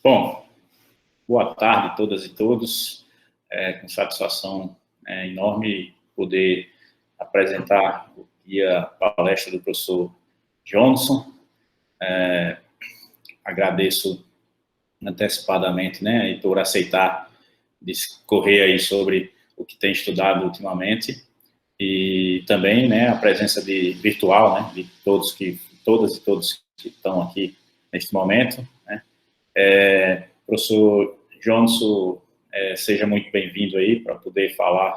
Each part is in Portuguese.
Bom, boa tarde a todas e todos. Com satisfação enorme poder apresentar a palestra do professor Johnson. Agradeço antecipadamente, por aceitar discorrer aí sobre o que tem estudado ultimamente e também, a presença virtual, de todas e todos que estão aqui neste momento, professor Johnson, seja muito bem-vindo aí para poder falar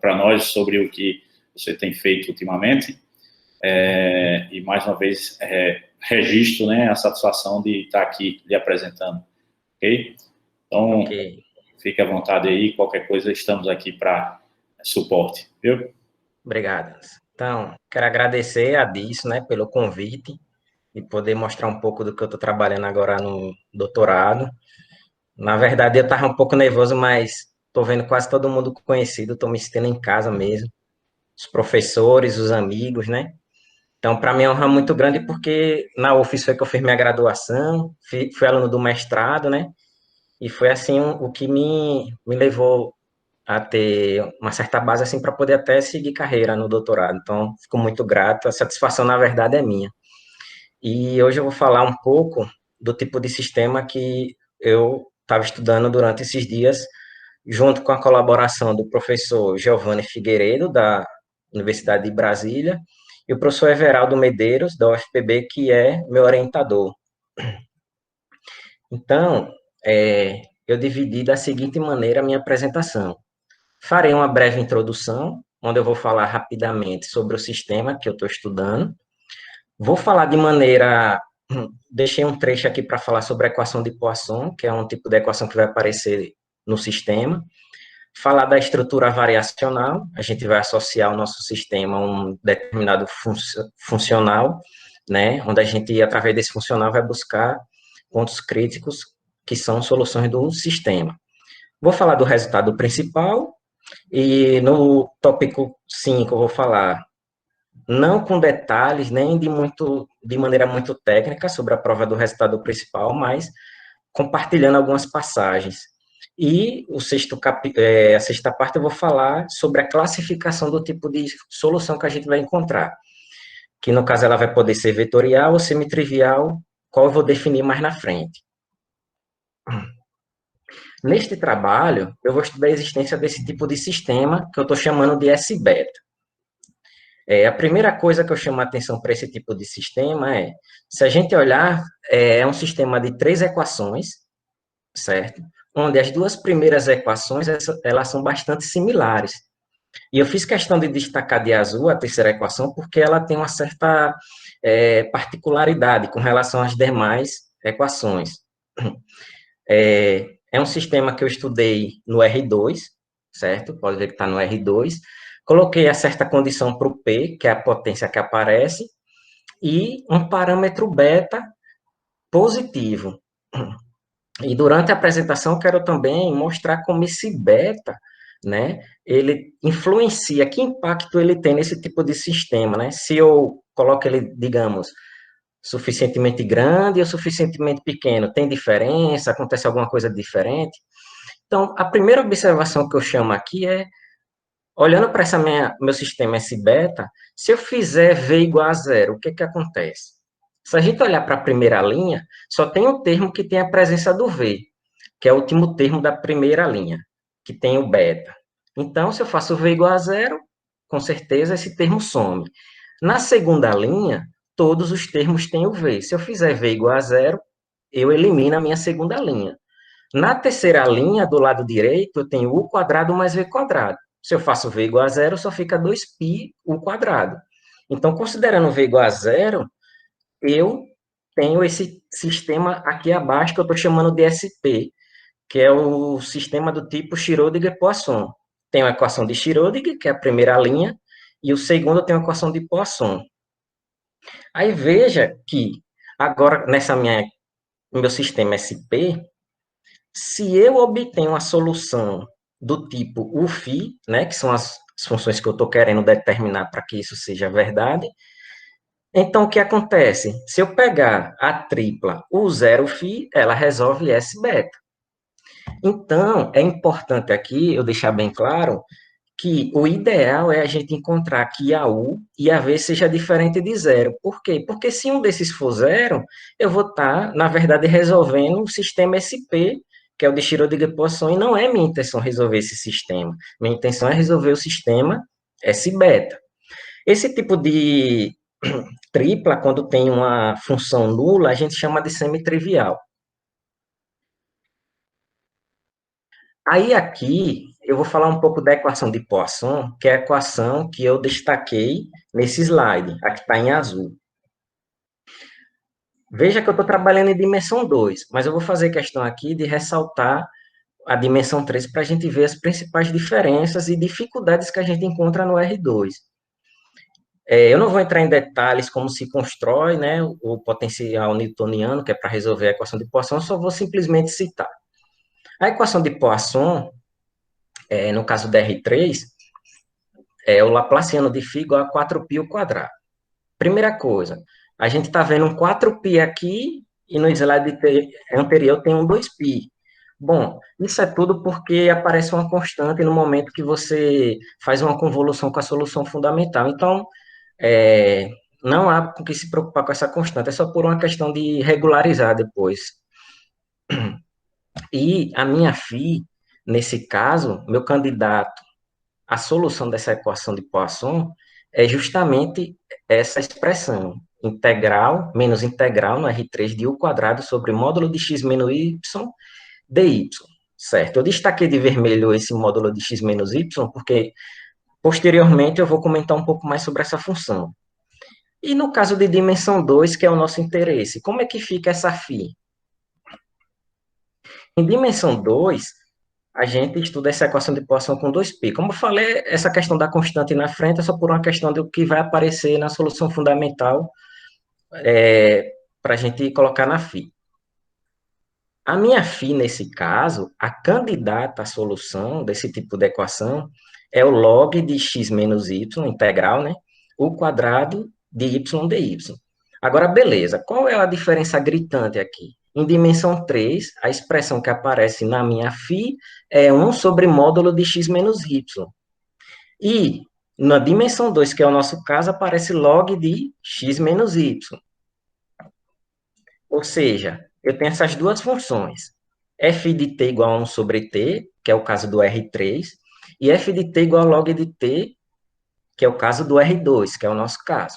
para nós sobre o que você tem feito ultimamente. E mais uma vez registro, a satisfação de estar aqui lhe apresentando, ok? Então, fique à vontade aí, qualquer coisa estamos aqui para suporte, viu? Obrigado. Então, quero agradecer a Disso, pelo convite e poder mostrar um pouco do que eu estou trabalhando agora no doutorado. Na verdade, eu estava um pouco nervoso, mas estou vendo quase todo mundo conhecido, estou me sentindo em casa mesmo, os professores, os amigos, Então, para mim é uma honra muito grande porque na UFES foi que eu fiz minha graduação, fui aluno do mestrado, E foi assim o que me levou a ter uma certa base assim para poder até seguir carreira no doutorado. Então, fico muito grato, a satisfação na verdade é minha. E hoje eu vou falar um pouco do tipo de sistema que eu estava estudando durante esses dias, junto com a colaboração do professor Giovanni Figueiredo, da Universidade de Brasília, e o professor Everaldo Medeiros, da UFPB, que é meu orientador. Então, eu dividi da seguinte maneira a minha apresentação. Farei uma breve introdução, onde eu vou falar rapidamente sobre o sistema que eu estou estudando. Vou falar de maneira... Deixei um trecho aqui para falar sobre a equação de Poisson, que é um tipo de equação que vai aparecer no sistema. Falar da estrutura variacional, a gente vai associar o nosso sistema a um determinado funcional, onde a gente, através desse funcional, vai buscar pontos críticos que são soluções do sistema. Vou falar do resultado principal, e no tópico 5 eu vou falar, não com detalhes, nem de maneira muito técnica sobre a prova do resultado principal, mas compartilhando algumas passagens. E a sexta parte eu vou falar sobre a classificação do tipo de solução que a gente vai encontrar, que no caso ela vai poder ser vetorial ou semitrivial, qual eu vou definir mais na frente. Neste trabalho, eu vou estudar a existência desse tipo de sistema, que eu estou chamando de S-beta. A primeira coisa que eu chamo a atenção para esse tipo de sistema se a gente olhar, é um sistema de 3 equações, certo? Onde as duas primeiras equações, elas são bastante similares. E eu fiz questão de destacar de azul a terceira equação, porque ela tem uma certa particularidade com relação às demais equações. É um sistema que eu estudei no R2, certo? Pode ver que está no R2. Coloquei a certa condição para o P, que é a potência que aparece, e um parâmetro beta positivo. E durante a apresentação, quero também mostrar como esse beta, ele influencia, que impacto ele tem nesse tipo de sistema, Se eu coloco ele, digamos, suficientemente grande ou suficientemente pequeno, tem diferença? Acontece alguma coisa diferente? Então, a primeira observação que eu chamo aqui olhando para meu sistema S-beta, se eu fizer V igual a zero, o que acontece? Se a gente olhar para a primeira linha, só tem um termo que tem a presença do V, que é o último termo da primeira linha, que tem o beta. Então, se eu faço V igual a zero, com certeza esse termo some. Na segunda linha, todos os termos têm o V. Se eu fizer V igual a zero, eu elimino a minha segunda linha. Na terceira linha, do lado direito, eu tenho U quadrado mais V quadrado. Se eu faço V igual a zero, só fica 2π U quadrado. Então, considerando V igual a zero, eu tenho esse sistema aqui abaixo que eu estou chamando de SP, que é o sistema do tipo Schrödinger-Poisson. Tem a equação de Schrödinger, que é a primeira linha, e o segundo tem a equação de Poisson. Aí veja que agora meu sistema SP, se eu obtenho uma solução do tipo UFI, que são as funções que eu estou querendo determinar para que isso seja verdade, Então, o que acontece? Se eu pegar a tripla U zero φ, ela resolve S beta. Então, é importante aqui eu deixar bem claro que o ideal é a gente encontrar que a U e a V seja diferente de zero. Por quê? Porque se um desses for zero, eu vou estar, na verdade, resolvendo o sistema SP, que é o de Schrödinger-Poisson, e não é minha intenção resolver esse sistema. Minha intenção é resolver o sistema S beta. Esse tipo de tripla, quando tem uma função nula, a gente chama de semitrivial. Aí aqui eu vou falar um pouco da equação de Poisson, que é a equação que eu destaquei nesse slide, a que está em azul. Veja que eu estou trabalhando em dimensão 2, mas eu vou fazer questão aqui de ressaltar a dimensão 3 para a gente ver as principais diferenças e dificuldades que a gente encontra no R2. Eu não vou entrar em detalhes como se constrói, né, o potencial newtoniano, que é para resolver a equação de Poisson, só vou simplesmente citar. A equação de Poisson, no caso da R3, é o Laplaciano de φ igual a 4π ao quadrado. Primeira coisa, a gente está vendo um 4π aqui e no slide anterior tem um 2π. Bom, isso é tudo porque aparece uma constante no momento que você faz uma convolução com a solução fundamental. Então, é, não há com que se preocupar com essa constante, é só por uma questão de regularizar depois. E a minha φ, nesse caso, meu candidato à solução dessa equação de Poisson é justamente essa expressão, integral, menos integral no R3 de U quadrado sobre módulo de x menos y dy, certo? Eu destaquei de vermelho esse módulo de x menos y porque posteriormente eu vou comentar um pouco mais sobre essa função. E no caso de dimensão 2, que é o nosso interesse, como é que fica essa φ? Em dimensão 2, a gente estuda essa equação de Poisson com 2π. Como eu falei, essa questão da constante na frente é só por uma questão do que vai aparecer na solução fundamental para a gente colocar na φ. A minha φ, nesse caso, a candidata à solução desse tipo de equação é o log de x menos y, integral, né? O quadrado de y dy. Agora, beleza, qual é a diferença gritante aqui? Em dimensão 3, a expressão que aparece na minha φ é 1 sobre módulo de x menos y. E na dimensão 2, que é o nosso caso, aparece log de x menos y. Ou seja, eu tenho essas duas funções. F de t igual a 1 sobre t, que é o caso do R3, e f de t igual a log de t, que é o caso do R2, que é o nosso caso.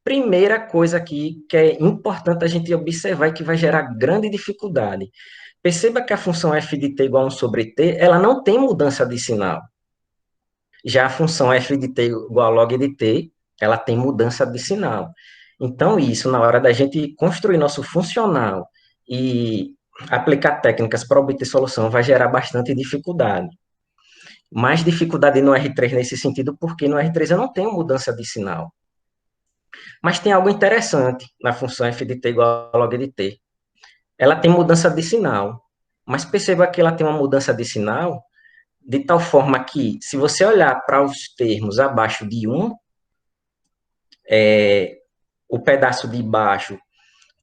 Primeira coisa aqui que é importante a gente observar e que vai gerar grande dificuldade. Perceba que a função f de t igual a 1 sobre t, ela não tem mudança de sinal. Já a função f de t igual a log de t, ela tem mudança de sinal. Então, isso, na hora da gente construir nosso funcional e aplicar técnicas para obter solução, vai gerar bastante dificuldade. Mais dificuldade no R3 nesse sentido, porque no R3 eu não tenho mudança de sinal. Mas tem algo interessante na função f de t igual a log de t. Ela tem mudança de sinal, mas perceba que ela tem uma mudança de sinal de tal forma que, se você olhar para os termos abaixo de 1, o pedaço de baixo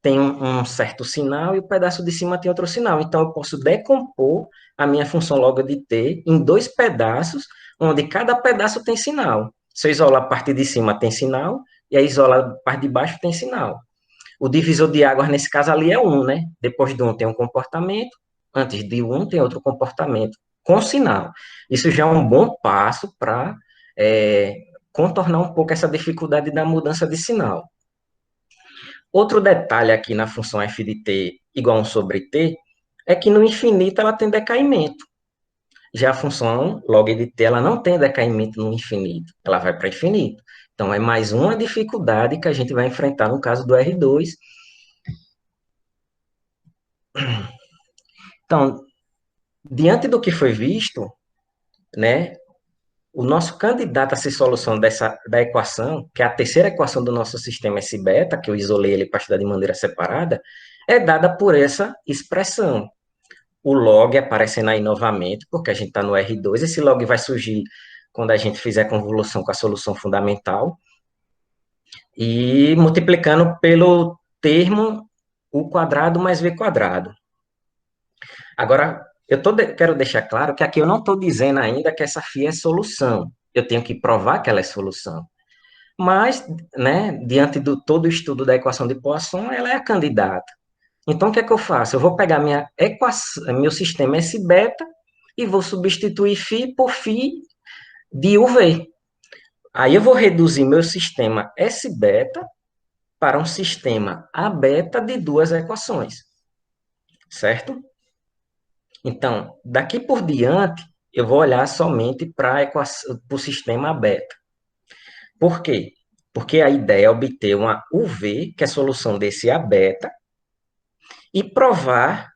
tem um certo sinal e o pedaço de cima tem outro sinal. Então, eu posso decompor a minha função log de t em dois pedaços, onde cada pedaço tem sinal. Se eu isolar a parte de cima, tem sinal, e aí isolar a parte de baixo, tem sinal. O divisor de águas, nesse caso ali, é 1, né? Depois de 1 tem um comportamento, antes de 1 tem outro comportamento, com sinal. Isso já é um bom passo para contornar um pouco essa dificuldade da mudança de sinal. Outro detalhe aqui na função f de t igual a 1 sobre t é que no infinito ela tem decaimento. Já a função log de t ela não tem decaimento no infinito, ela vai para infinito. Então, é mais uma dificuldade que a gente vai enfrentar no caso do R2. Então, diante do que foi visto, né, o nosso candidato a ser solução da equação, que é a terceira equação do nosso sistema S beta, que eu isolei ele para estudar de maneira separada, é dada por essa expressão. O log aparecendo aí novamente, porque a gente está no R2, esse log vai surgir quando a gente fizer a convolução com a solução fundamental, e multiplicando pelo termo u quadrado mais v quadrado. Agora, quero deixar claro que aqui eu não estou dizendo ainda que essa φ é solução. Eu tenho que provar que ela é solução. Mas, né, diante do todo o estudo da equação de Poisson, ela é a candidata. Então, o que é que eu faço? Eu vou pegar meu sistema S beta e vou substituir φ por φ de UV. Aí eu vou reduzir meu sistema S beta para um sistema A beta de duas equações, certo? Então, daqui por diante, eu vou olhar somente para o sistema A beta. Por quê? Porque a ideia é obter uma UV, que é a solução desse A beta, e provar,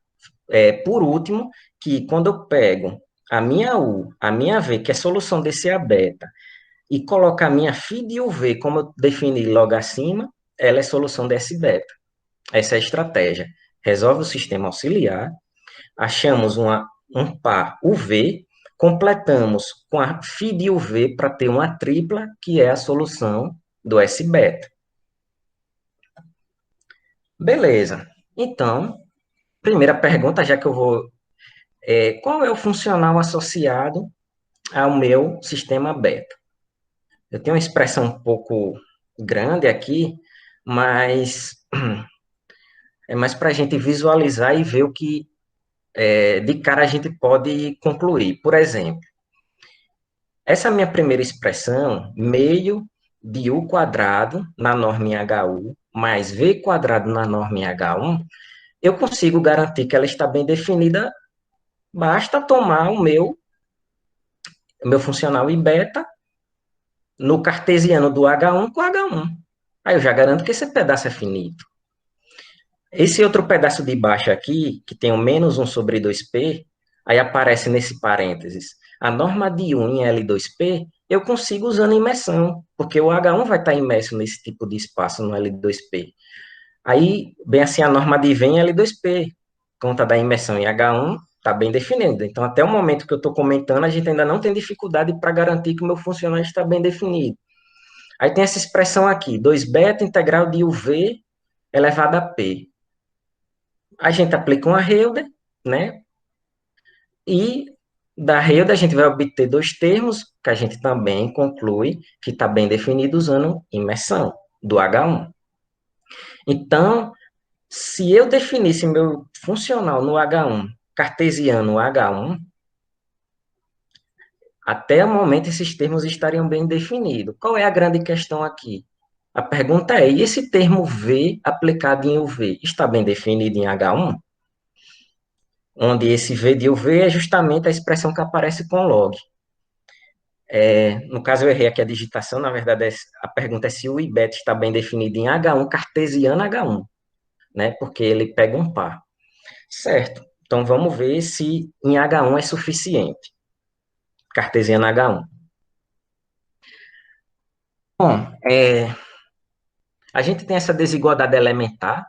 por último, que quando eu pego a minha U, a minha V, que é a solução desse A beta, e colocar a minha φ de UV, como eu defini logo acima, ela é solução desse beta. Essa é a estratégia. Resolve o sistema auxiliar, achamos um par UV, completamos com a φ de UV para ter uma tripla, que é a solução do S beta. Beleza. Então, primeira pergunta, já que eu vou... qual é o funcional associado ao meu sistema beta? Eu tenho uma expressão um pouco grande aqui, mas é mais para a gente visualizar e ver o que de cara a gente pode concluir. Por exemplo, essa minha primeira expressão, meio de u quadrado na norma em HU, mais v quadrado na norma em H1, eu consigo garantir que ela está bem definida, basta tomar o meu funcional I beta no cartesiano do H1 com H1. Aí eu já garanto que esse pedaço é finito. Esse outro pedaço de baixo aqui, que tem o menos 1 sobre 2p, aí aparece nesse parênteses. A norma de 1 em L2p, eu consigo usando imersão, porque o H1 vai estar imerso nesse tipo de espaço no L2p. Aí, bem assim, a norma de V em L2p, conta da imersão em H1, está bem definida. Então, até o momento que eu estou comentando, a gente ainda não tem dificuldade para garantir que o meu funcional está bem definido. Aí tem essa expressão aqui, 2 beta integral de UV elevado a P. A gente aplica uma Hilde, né? E da Hilde a gente vai obter dois termos, que a gente também conclui que está bem definido usando imersão do H1. Então, se eu definisse meu funcional no H1, cartesiano H1, até o momento esses termos estariam bem definidos. Qual é a grande questão aqui? A pergunta é, e esse termo V aplicado em UV está bem definido em H1? Onde esse V de UV é justamente a expressão que aparece com log. No caso, eu errei aqui a digitação, na verdade, a pergunta é se o I beta está bem definido em H1, cartesiano H1, né? Porque ele pega um par. Certo. Então, vamos ver se em H1 é suficiente. Cartesiano H1. Bom, a gente tem essa desigualdade elementar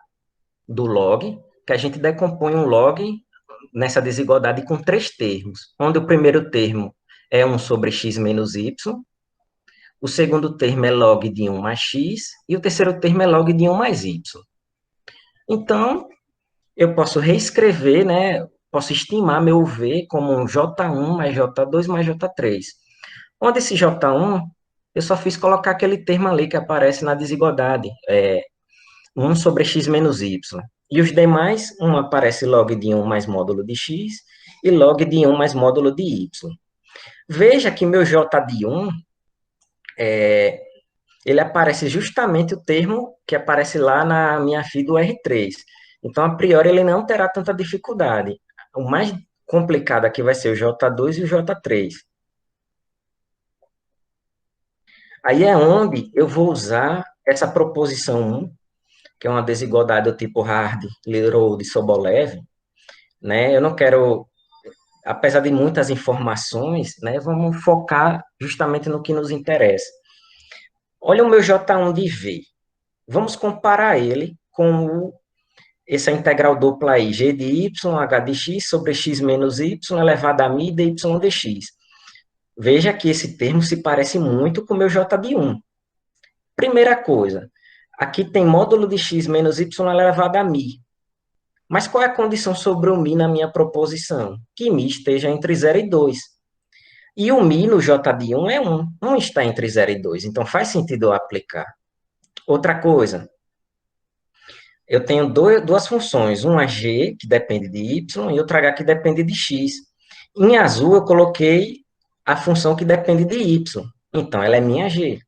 do log, que a gente decompõe um log nessa desigualdade com três termos, onde o primeiro termo é 1 sobre x menos y, o segundo termo é log de 1 mais x, e o terceiro termo é log de 1 mais y. Então, eu posso reescrever, né, posso estimar meu V como um J1 mais J2 mais J3. Onde esse J1, eu só fiz colocar aquele termo ali que aparece na desigualdade, 1 sobre x menos y. E os demais, um aparece log de 1 mais módulo de x e log de 1 mais módulo de y. Veja que meu J de 1, ele aparece justamente o termo que aparece lá na minha FI do R3. Então, a priori, ele não terá tanta dificuldade. O mais complicado aqui vai ser o J2 e o J3. Aí é onde eu vou usar essa proposição 1, que é uma desigualdade do tipo Hard, Liroud e Sobolev, né? Eu não quero, apesar de muitas informações, né, vamos focar justamente no que nos interessa. Olha o meu J1 de V. Vamos comparar ele com essa integral dupla aí, g de y, h de x sobre x menos y elevado a mi dy de x. Veja que esse termo se parece muito com o meu J de 1. Primeira coisa, Aqui tem módulo de x menos y elevado a mi. Mas qual é a condição sobre o mi na minha proposição? Que mi esteja entre 0 e 2. E o mi no j de 1 é 1. 1 está entre 0 e 2. Então faz sentido eu aplicar. Outra coisa, eu tenho duas funções. Uma g, que depende de y, e outra h, que depende de x. Em azul, eu coloquei a função que depende de y. Então, ela é minha g.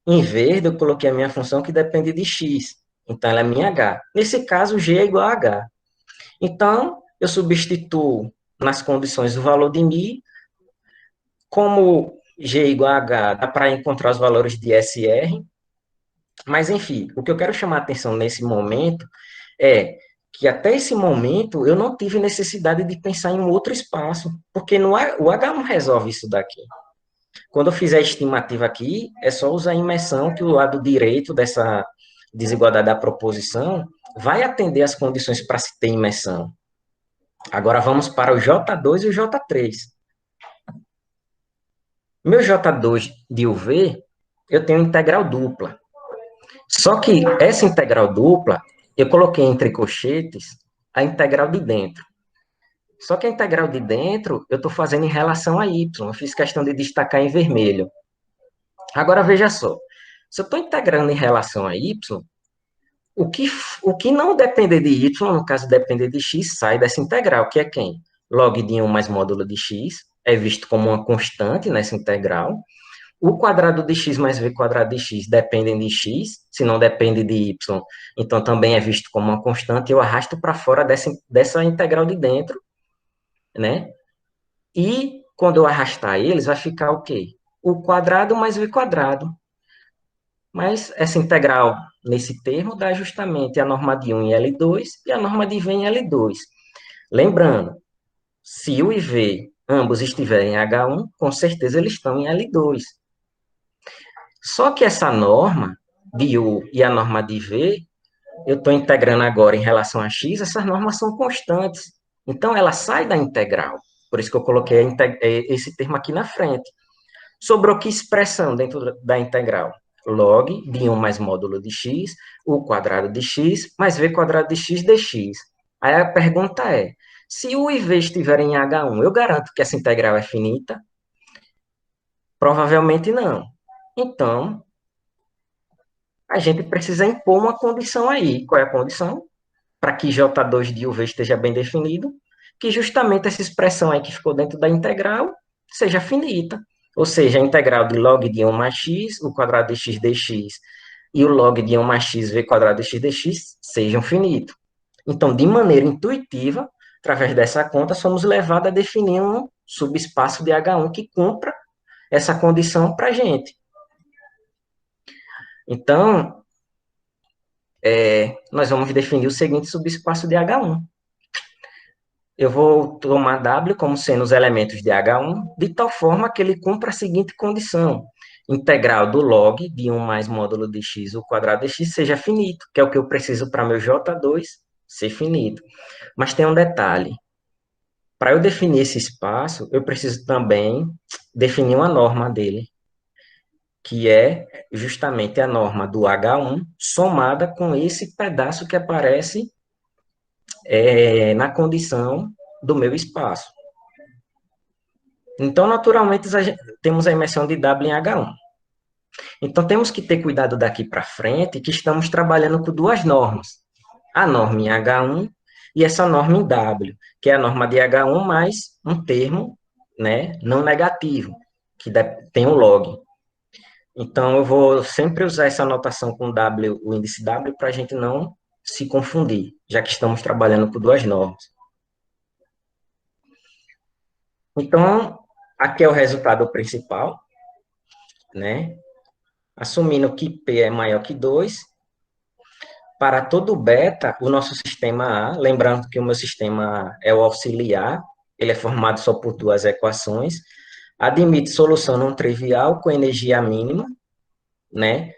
Em verde, eu coloquei a minha função que depende de x. Então, ela é minha h. Nesse caso, g é igual a h. Então, eu substituo nas condições o valor de mi. Como g é igual a h, dá para encontrar os valores de SR. Mas, enfim, o que eu quero chamar a atenção nesse momento é que até esse momento eu não tive necessidade de pensar em um outro espaço, porque o H não resolve isso daqui. Quando eu fizer a estimativa aqui, é só usar a imersão, que o lado direito dessa desigualdade da proposição vai atender as condições para se ter imersão. Agora vamos para o J2 e o J3. Meu J2 de UV, eu tenho integral dupla. Só que essa integral dupla, eu coloquei entre colchetes a integral de dentro. Só que a integral de dentro, eu estou fazendo em relação a y. Eu fiz questão de destacar em vermelho. Agora, veja só. Se eu estou integrando em relação a y, o que não depender de y, no caso depender de x, sai dessa integral, que é quem? Log de 1 mais módulo de x, é visto como uma constante nessa integral. O quadrado de x mais v quadrado de x dependem de x, se não depende de y, então também é visto como uma constante, eu arrasto para fora dessa integral de dentro, né? E quando eu arrastar eles, vai ficar o quê? O quadrado mais v quadrado. Mas essa integral, nesse termo, dá justamente a norma de 1 em L2 e a norma de v em L2. Lembrando, se u e v ambos estiverem em H1, com certeza eles estão em L2. Só que essa norma de U e a norma de V, eu estou integrando agora em relação a X, essas normas são constantes. Então, ela sai da integral. Por isso que eu coloquei esse termo aqui na frente. Sobrou que expressão dentro da integral? Log de 1 mais módulo de x, U quadrado de x, mais V quadrado de x dx. Aí a pergunta é, se U e V estiverem em H1, eu garanto que essa integral é finita? Provavelmente não. Então, a gente precisa impor uma condição aí. Qual é a condição? Para que J2 de UV esteja bem definido, que justamente essa expressão aí que ficou dentro da integral seja finita. Ou seja, a integral de log de 1 mais x, o quadrado de x dx, e o log de 1 mais x, v quadrado de x dx, sejam finitos. Então, de maneira intuitiva, através dessa conta, somos levados a definir um subespaço de H1 que cumpra essa condição para a gente. Então, nós vamos definir o seguinte subespaço de H1. Eu vou tomar W como sendo os elementos de H1, de tal forma que ele cumpra a seguinte condição. Integral do log de 1 mais módulo de x, o quadrado de x, seja finito, que é o que eu preciso para meu J2 ser finito. Mas tem um detalhe. Para eu definir esse espaço, eu preciso também definir uma norma dele, que é justamente a norma do H1 somada com esse pedaço que aparece na condição do meu espaço. Então, naturalmente, temos a imersão de W em H1. Então, temos que ter cuidado daqui para frente, que estamos trabalhando com duas normas. A norma em H1 e essa norma em W, que é a norma de H1 mais um termo, né, não negativo, que tem um log. Então, eu vou sempre usar essa notação com W, o índice W, para a gente não se confundir, já que estamos trabalhando com duas normas. Então, aqui é o resultado principal, né? Assumindo que P é maior que 2, para todo beta, o nosso sistema A, lembrando que o meu sistema é o auxiliar, ele é formado só por duas equações, admite solução não trivial com energia mínima, né?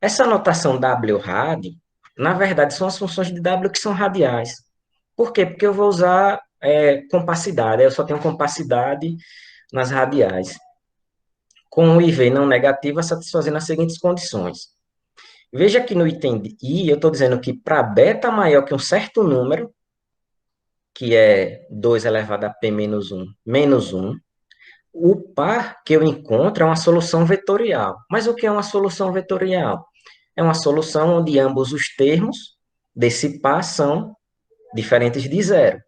Essa notação W-rad, na verdade, são as funções de W que são radiais. Por quê? Porque eu vou usar compacidade, eu só tenho compacidade nas radiais. Com o IV não negativo, satisfazendo as seguintes condições. Veja que no item I, eu estou dizendo que para beta maior que um certo número, que é 2 elevado a p menos 1, o par que eu encontro é uma solução vetorial. Mas o que é uma solução vetorial? É uma solução onde ambos os termos desse par são diferentes de zero.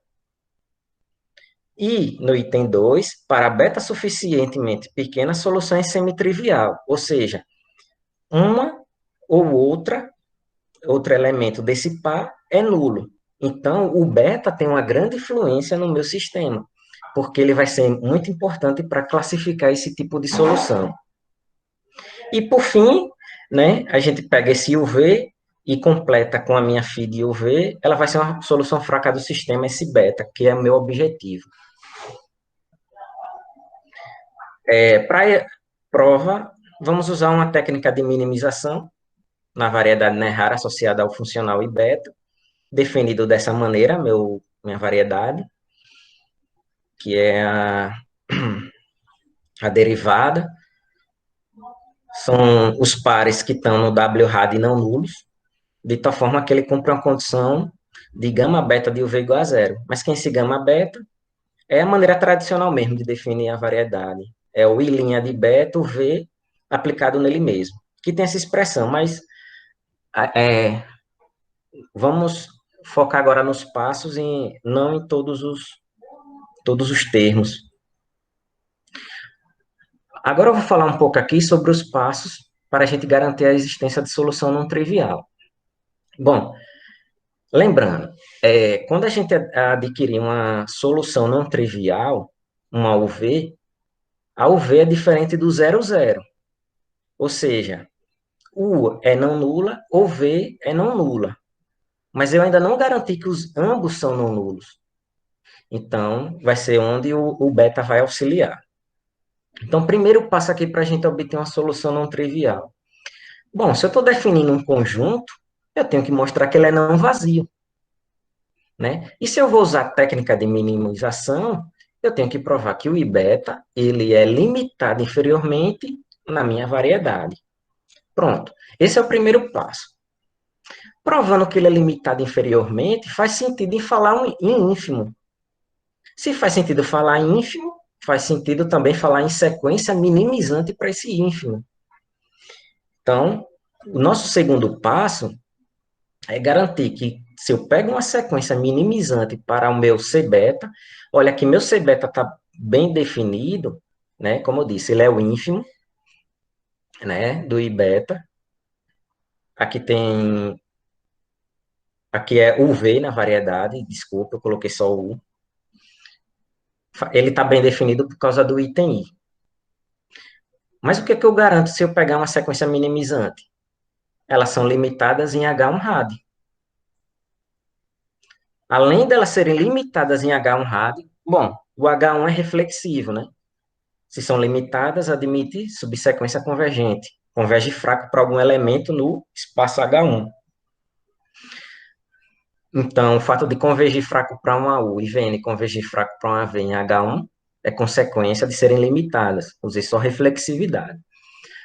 E no item 2, para beta suficientemente pequena, a solução é semitrivial, ou seja, uma ou outro elemento desse par é nulo. Então, o beta tem uma grande influência no meu sistema, porque ele vai ser muito importante para classificar esse tipo de solução. E, por fim, né, a gente pega esse UV e completa com a minha feed UV, ela vai ser uma solução fraca do sistema, esse beta, que é o meu objetivo. Para prova, vamos usar uma técnica de minimização na variedade NERRAR associada ao funcional e beta, definido dessa maneira, minha variedade, que é a derivada, são os pares que estão no WRAD e não nulos, de tal forma que ele cumpre uma condição de gama beta de UV igual a zero. Mas quem esse gama beta é a maneira tradicional mesmo de definir a variedade. É o I' de beta, o V, aplicado nele mesmo. Que tem essa expressão, mas vamos focar agora nos passos e não em todos os termos. Agora eu vou falar um pouco aqui sobre os passos para a gente garantir a existência de solução não trivial. Bom, lembrando, quando a gente adquirir uma solução não trivial, uma UV, a UV é diferente do zero zero. Ou seja, U é não nula ou V é não nula. Mas eu ainda não garanti que ambos são não nulos. Então, vai ser onde o beta vai auxiliar. Então, primeiro passo aqui para a gente obter uma solução não trivial. Bom, se eu estou definindo um conjunto, eu tenho que mostrar que ele é não vazio. Né? E se eu vou usar a técnica de minimização, eu tenho que provar que o I beta ele é limitado inferiormente na minha variedade. Pronto. Esse é o primeiro passo. Provando que ele é limitado inferiormente, faz sentido em falar em ínfimo. Se faz sentido falar em ínfimo, faz sentido também falar em sequência minimizante para esse ínfimo. Então, o nosso segundo passo é garantir que se eu pego uma sequência minimizante para o meu C beta, olha que meu C beta está bem definido, né? Como eu disse, ele é o ínfimo, né? Do I beta. Aqui é o V na variedade, desculpa, eu coloquei só o U. Ele está bem definido por causa do item I. Mas o que é que eu garanto se eu pegar uma sequência minimizante? Elas são limitadas em H1-RAD. Além delas serem limitadas em H1-RAD, bom, o H1 é reflexivo, né? Se são limitadas, admite subsequência convergente. Converge fraco para algum elemento no espaço H1. Então, o fato de convergir fraco para uma U e Vn convergir fraco para uma V em H1 é consequência de serem limitadas. Usei só reflexividade.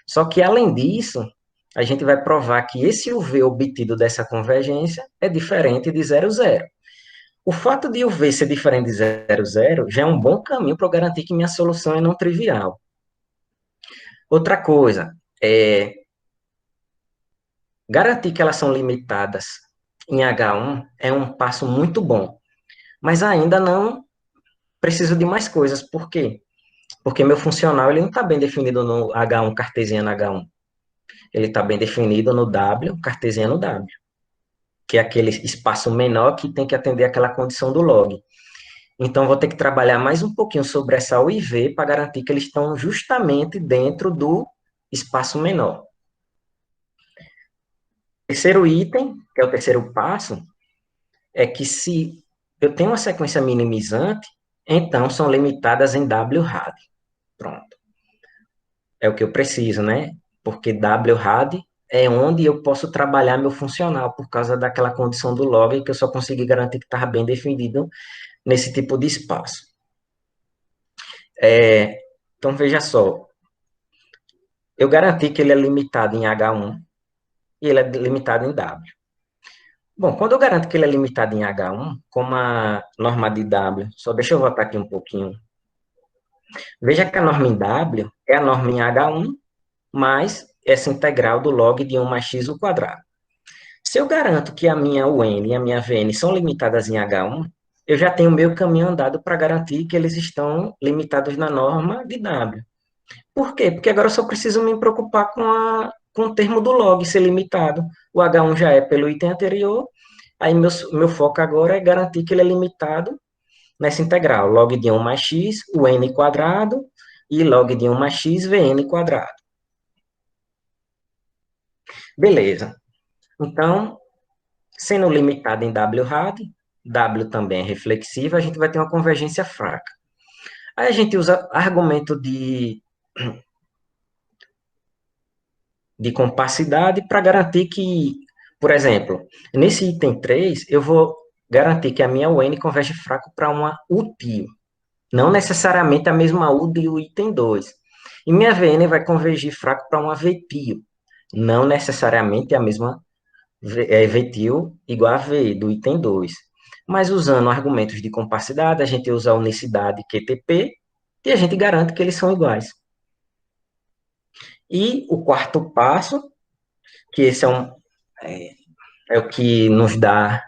Só que, além disso, a gente vai provar que esse UV obtido dessa convergência é diferente de 0, 0. O fato de UV ser diferente de 0, 0 já é um bom caminho para eu garantir que minha solução é não trivial. Outra coisa, garantir que elas são limitadas em H1 é um passo muito bom, mas ainda não preciso de mais coisas. Por quê? Porque meu funcional ele não está bem definido no H1 cartesiano H1. Ele está bem definido no W cartesiano W, que é aquele espaço menor que tem que atender aquela condição do log. Então, vou ter que trabalhar mais um pouquinho sobre essa U e V para garantir que eles estão justamente dentro do espaço menor. Terceiro item, que é o terceiro passo, é que se eu tenho uma sequência minimizante, então são limitadas em WRAD. Pronto. É o que eu preciso, né? Porque WRAD é onde eu posso trabalhar meu funcional, por causa daquela condição do log que eu só consegui garantir que estava bem definido nesse tipo de espaço. Então, veja só. Eu garanti que ele é limitado em H1, e ele é limitado em W. Bom, quando eu garanto que ele é limitado em H1, como a norma de W, só deixa eu voltar aqui um pouquinho. Veja que a norma em W é a norma em H1 mais essa integral do log de 1 mais x ao quadrado. Se eu garanto que a minha UN e a minha VN são limitadas em H1, eu já tenho meio caminho andado para garantir que eles estão limitados na norma de W. Por quê? Porque agora eu só preciso me preocupar com o termo do log ser limitado. O H1 já é pelo item anterior, aí meu foco agora é garantir que ele é limitado nessa integral, log de 1 mais x, o n quadrado, e log de 1 mais x, vn quadrado. Beleza. Então, sendo limitado em W-rad, W também é reflexiva, a gente vai ter uma convergência fraca. Aí a gente usa argumento de compacidade para garantir que, por exemplo, nesse item 3, eu vou garantir que a minha UN converge fraco para uma UTIO, não necessariamente a mesma U do item 2. E minha VN vai convergir fraco para uma VTIO, não necessariamente a mesma VTIO igual a V do item 2. Mas usando argumentos de compacidade, a gente usa a unicidade QTP e a gente garante que eles são iguais. E o quarto passo, que esse é o que nos dá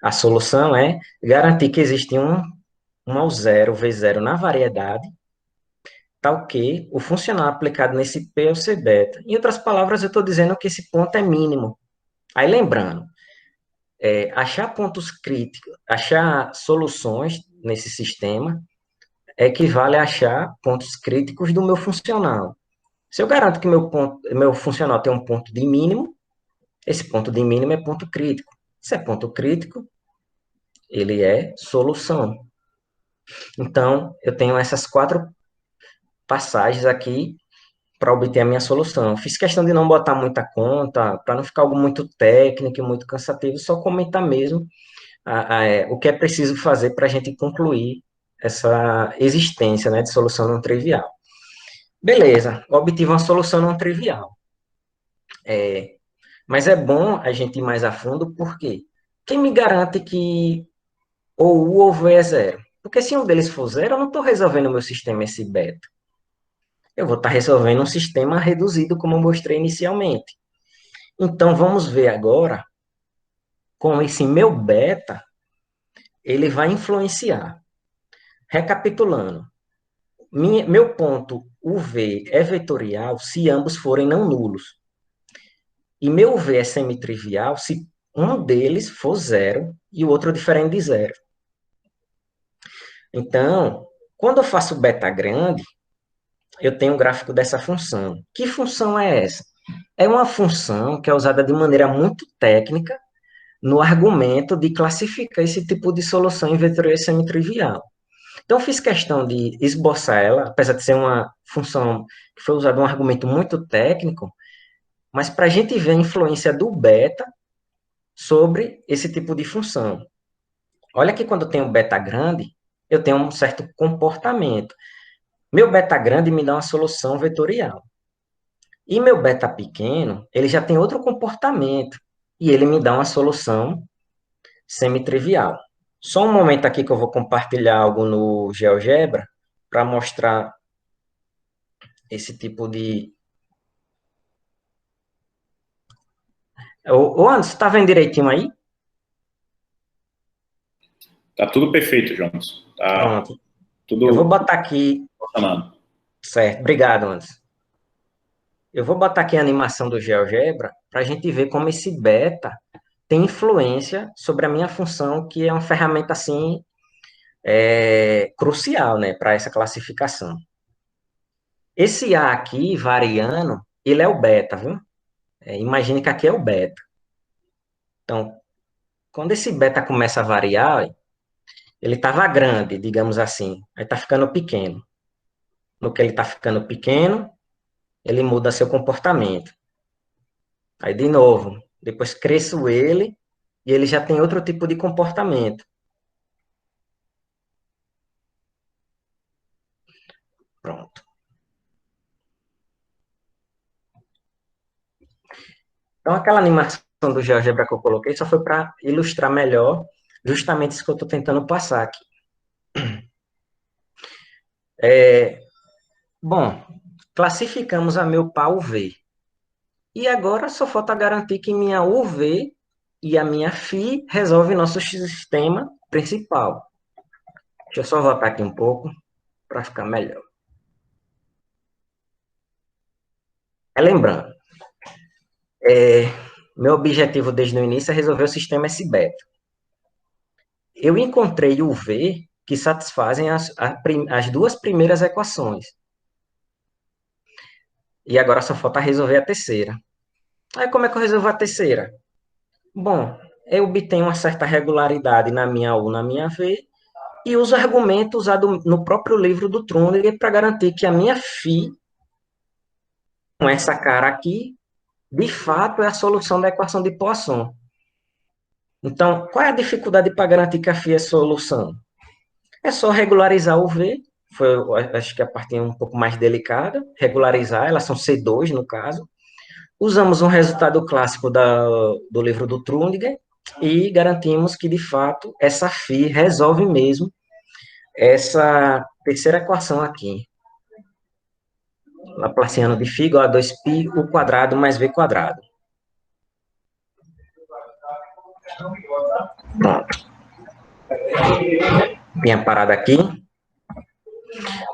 a solução, é garantir que existe um ao zero, V0 na variedade, tal que o funcional aplicado nesse P é o C beta. Em outras palavras, eu estou dizendo que esse ponto é mínimo. Aí lembrando, achar pontos críticos, achar soluções nesse sistema equivale a achar pontos críticos do meu funcional. Se eu garanto que meu funcional tem um ponto de mínimo, esse ponto de mínimo é ponto crítico. Se é ponto crítico, ele é solução. Então, eu tenho essas 4 passagens aqui para obter a minha solução. Fiz questão de não botar muita conta, para não ficar algo muito técnico e muito cansativo, só comentar mesmo o que é preciso fazer para a gente concluir essa existência, né, de solução não trivial. Beleza, obtive uma solução não trivial. Mas é bom a gente ir mais a fundo, porque quem me garante que ou U ou V é zero? Porque se um deles for zero, eu não estou resolvendo o meu sistema S beta. Eu vou estar resolvendo um sistema reduzido, como eu mostrei inicialmente. Então, vamos ver agora como esse meu beta, ele vai influenciar. Recapitulando, meu ponto UV é vetorial se ambos forem não nulos. E meu V é semitrivial se um deles for zero e o outro diferente de zero. Então, quando eu faço beta grande, eu tenho um gráfico dessa função. Que função é essa? É uma função que é usada de maneira muito técnica no argumento de classificar esse tipo de solução em vetorial semitrivial. Então, fiz questão de esboçar ela, apesar de ser uma função que foi usada um argumento muito técnico, mas para a gente ver a influência do beta sobre esse tipo de função. Olha que quando eu tenho beta grande, eu tenho um certo comportamento. Meu beta grande me dá uma solução vetorial. E meu beta pequeno, ele já tem outro comportamento. E ele me dá uma solução semitrivial. Só um momento aqui que eu vou compartilhar algo no GeoGebra para mostrar esse tipo de... Ô Anderson, tá vendo direitinho aí? Tá tudo perfeito, Jonas. Tá Pronto. Eu vou tudo botar aqui... funcionando. Certo, obrigado, Anderson. Eu vou botar aqui a animação do GeoGebra para a gente ver como esse beta tem influência sobre a minha função, que é uma ferramenta, assim, crucial, né, para essa classificação. Esse A aqui, variando, ele é o beta, viu? Imagine que aqui é o beta. Então, quando esse beta começa a variar, ele estava grande, digamos assim, aí está ficando pequeno. No que ele está ficando pequeno, ele muda seu comportamento. Aí, de novo, depois cresço ele, e ele já tem outro tipo de comportamento. Pronto. Então, aquela animação do GeoGebra que eu coloquei só foi para ilustrar melhor justamente isso que eu estou tentando passar aqui. Bom, classificamos a meu par UV. E agora só falta garantir que minha UV e a minha Φ resolvem nosso sistema principal. Deixa eu só voltar aqui um pouco para ficar melhor. Lembrando, meu objetivo desde o início é resolver o sistema S-beta. Eu encontrei o V que satisfazem as duas primeiras equações. E agora só falta resolver a terceira. Aí como é que eu resolvo a terceira? Bom, eu obtenho uma certa regularidade na minha U, na minha V, e uso argumento usado no próprio livro do Trunniger para garantir que a minha φ, com essa cara aqui, de fato é a solução da equação de Poisson. Então, qual é a dificuldade para garantir que a φ é solução? É só regularizar o V, foi, acho que a parte um pouco mais delicada, regularizar, elas são C2 no caso. Usamos um resultado clássico do livro do Trunniger e garantimos que, de fato, essa φ resolve mesmo essa terceira equação aqui. Laplaciano de φ igual a 2π o quadrado mais v quadrado. Pronto. Minha parada aqui.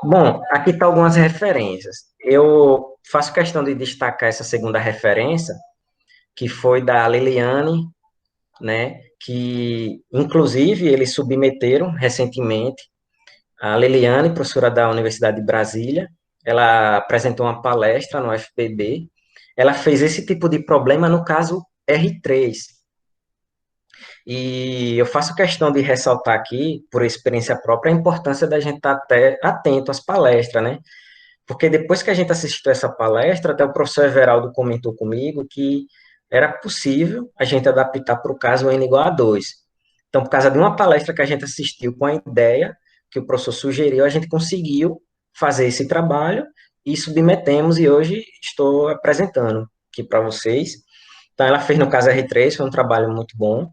Bom, aqui estão algumas referências. Eu faço questão de destacar essa segunda referência, que foi da Liliane, né, que, inclusive, eles submeteram recentemente. A Liliane, professora da Universidade de Brasília, ela apresentou uma palestra no FPB. Ela fez esse tipo de problema no caso R3. E eu faço questão de ressaltar aqui, por experiência própria, a importância da gente estar até atento às palestras, né? Porque depois que a gente assistiu essa palestra, até o professor Everaldo comentou comigo que era possível a gente adaptar para o caso N igual a 2. Então, por causa de uma palestra que a gente assistiu com a ideia que o professor sugeriu, a gente conseguiu fazer esse trabalho e submetemos, e hoje estou apresentando aqui para vocês. Então, ela fez no caso R3, foi um trabalho muito bom.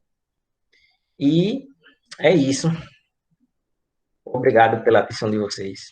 E é isso. Obrigado pela atenção de vocês.